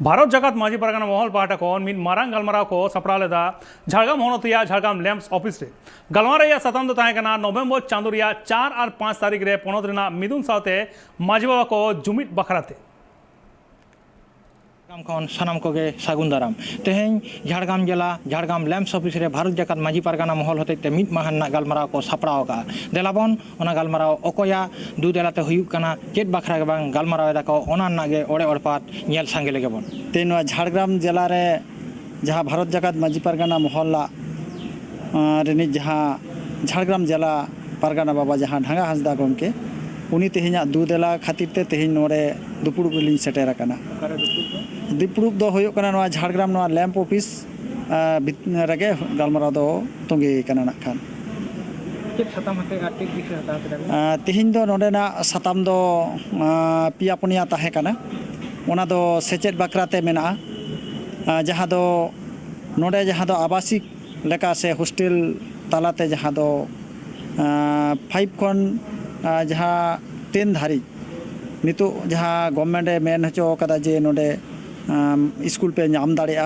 भारत जगत माजी परगना महल पाटा को मारंग गलमाराव को सपड़ा लेदा झाड़ग्राम होनतिया झाड़ग्राम लैम्प्स ऑफिस रे गलमारा सतम दो ताहेकना नवंबर चांदो 4 और 5 तारीख रे पोनत रेना मिदुन साथे माजी बाबा को जुमित बखराते सानाम को सागुन दाराम तेहें झाड़ग्राम जिला झाड़ग्राम लैम्प्स ऑफिस रे भारत जगत माजी परगना महल होते मिद माहाना गलमाराव को सपड़ाव का देलाबन ओना गलमाराव अकोया दू देलाते हुयुक कना चेद बखरा बांग गलमाराव दाको ओना नागे ओड़े ओड़पात नेल सांगे लेगेबन तेन झाड़ग्राम जिला रे जहाँ भारत जगत माजी परगना महल्ला रेनि जहाँ झाड़ग्राम जिला परगना बाबा जहाँ ढांगा हांसदा गमके उनी तेहें दू देला खातिर ते तेहें नोड़े दुपुड़ लिंग सेटेर कना दुपुड़ दो होयो कना नोआ झाड़ग्राम नोआ लैम्प ऑफिस रगे गलमाराव दो तोंगे कना ना खान तेहें दो नोडेना साताम दो पिया पुनिया ताहे कना ओना दो सेचेद बकराते मेना जहाँ दो नोडे जहाँ दो आवासिक लेका से हॉस्टेल तालाते जहाँ दो 5 खन जहाँ 10 धारी नितो जहाँ गवर्नमेंट मेन हचो कदा जे नोडे स्कूल पे नाम दाड़ेया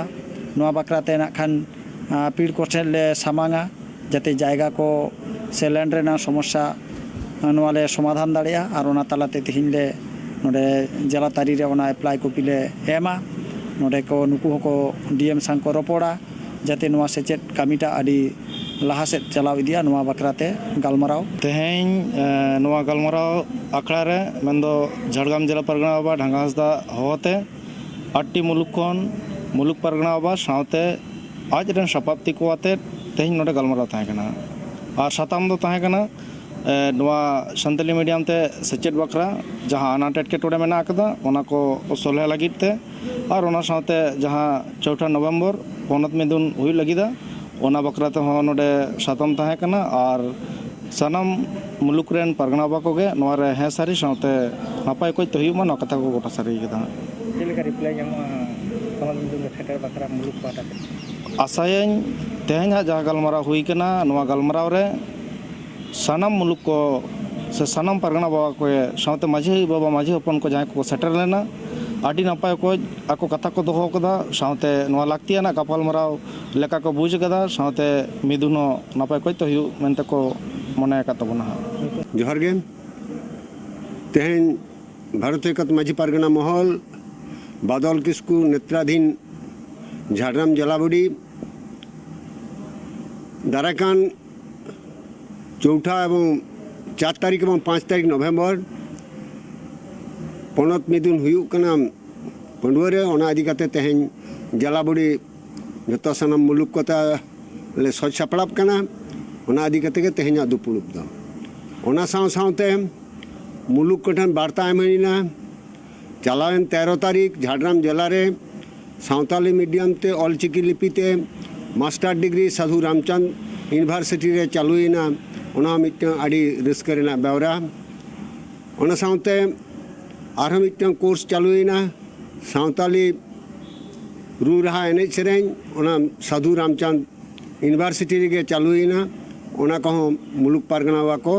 नोआ बकराते ना खान पीड़ कोठे ले सामांगा जाते जायगा को से लैंड रेना समस्या नोआले समाधान दाड़ेया और ओना तालाते तिहिन ले नोडे जिला तारी रे ओना एप्लाई कॉपी ले एमा नोडे को नुकु को डीएम सांग को रोपोड़ा जाते नोआ सेचेद कामीटा आदि लहा सेद चलाव इदिया नोआ बकराते गलमाराव तेहें नोआ गलमाराव आखड़ा रे मेंदो झाड़ग्राम जिला परगना बाबा ढांगा हांसदा होते 8टी मुलुक खन मुलुक परगना बाबा साथे आज रेन शताब्दी को आते तेहें नोडे गलमाराव ताहे कना और साताम दो ताहे कना नोआ संताली मीडियम ते सेचेद बकरा जहाँ अनाट एटकेटोड़े मेना आकदा ओना को सोलहे लगित ते और ओना साथे जहाँ 4 नवंबर पोनत मिदुन हुई लगिदा ओना बकराते हो नोडे सातम ताहे कना और सानाम मुलुक रेन परगना बाबा को गे नोआ रे हे सारी साथे नापाय को तहिउ मा नकथा को गोटा सारी गेदा जेलेका रिप्लाई जमा पोनत मिदुन सेटर बकरा मुलुक पाटा आसायन तेहें जहाँ गलमाराव हुई कना नोआ गलमाराव रे सानाम मुलुक को से सानाम परगना बाबा को साथे माझी बाबा माझी हपन को जहाँ को सेटर लेना आदि नापाय को आको कथा को दोहो कदा साथे नोआ लाक्तियाना गापालमाराव लेका को बुझ कदा साथे मिदुनो नापाय को तो हुयु मेनते को मने का तबना जोहार गे तेहें भारत जगत माजी परगना महल बादल किस्कू नेत्राधीन झाड़ग्राम जलाबुड़ी दाराकान 4 एवं 4 तारीख एवं 5 तारीख नवंबर पोनत मिदुन हुयुक कना पंडुआरे ओना इदी काते तेहें जलाबुड़ी जतो सानाम मुलुक कोता ले सज सपड़ाब कना ओना इदी काते के तेहें दुपुड़ुब दो ओना साथे मुलुक कोठन वार्ता एमना चलावेन 13 तारीख झाड़ग्राम जिला रे सावताली मीडियम ते ऑलचिकी लिपिते मास्टर डिग्री साधु रामचंद यूनिवर्सिटी रे चालुयना ओना मिटन आडी रिस्क रेना बेवरा ओना साथे आरो मिटन कोर्स चालुयना सावताली रू रहा एने सेरें ओना साधु रामचंद यूनिवर्सिटी रे चालुयना ओना को मुलुक परगना को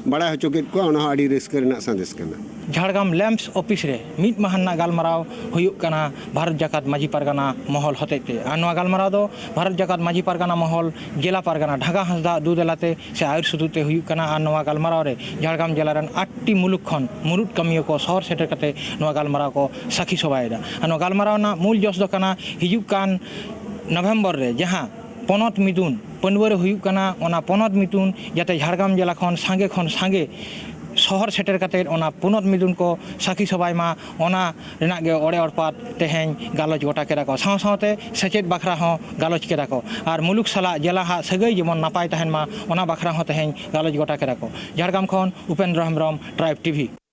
बड़ा हचोकेत को ओना आडी रिस्क रेना संदेश कना झाड़ग्राम लैम्प्स ऑफिस रे मिद माहाना गलमाराव हुयुक कना भारत जगत माजी परगना महल होतेते आनवा गलमाराव दो भारत जगत माजी परगना महल जिला परगना ढांगा हांसदा दू देलाते से आयुर सुदुते हुयुक कना आनवा गलमाराव रे झाड़ग्राम जिला रन 8टी मुलुक खन मुरुद कमियो को शहर सेटर कते नवा गलमाराव को साखी सबायदा आनवा गलमाराव ना मूल जस दो कना हिजुक कान नवंबर रे जहाँ पोनत मिदुन पंडुआरे हुयुक कना ओना पोनत मिदुन जाते झाड़ग्राम जिला खन सांगे शहर सेटर कते ओना पोनत मिदुन को साखी सबाय मा ओना रेना गे ओड़े ओड़पात तेहें गालोच गोटा केदा को साथे सेचेद बखरा हो गालोच केदा को और मुलुक साला जिला हा सगै जेमन नापाय तहन मा ओना बखरा हो तेहें गालोच गोटा केदा को झाड़ग्राम खन उपेंद्र हेम्ब्रम ट्राइब टीवी।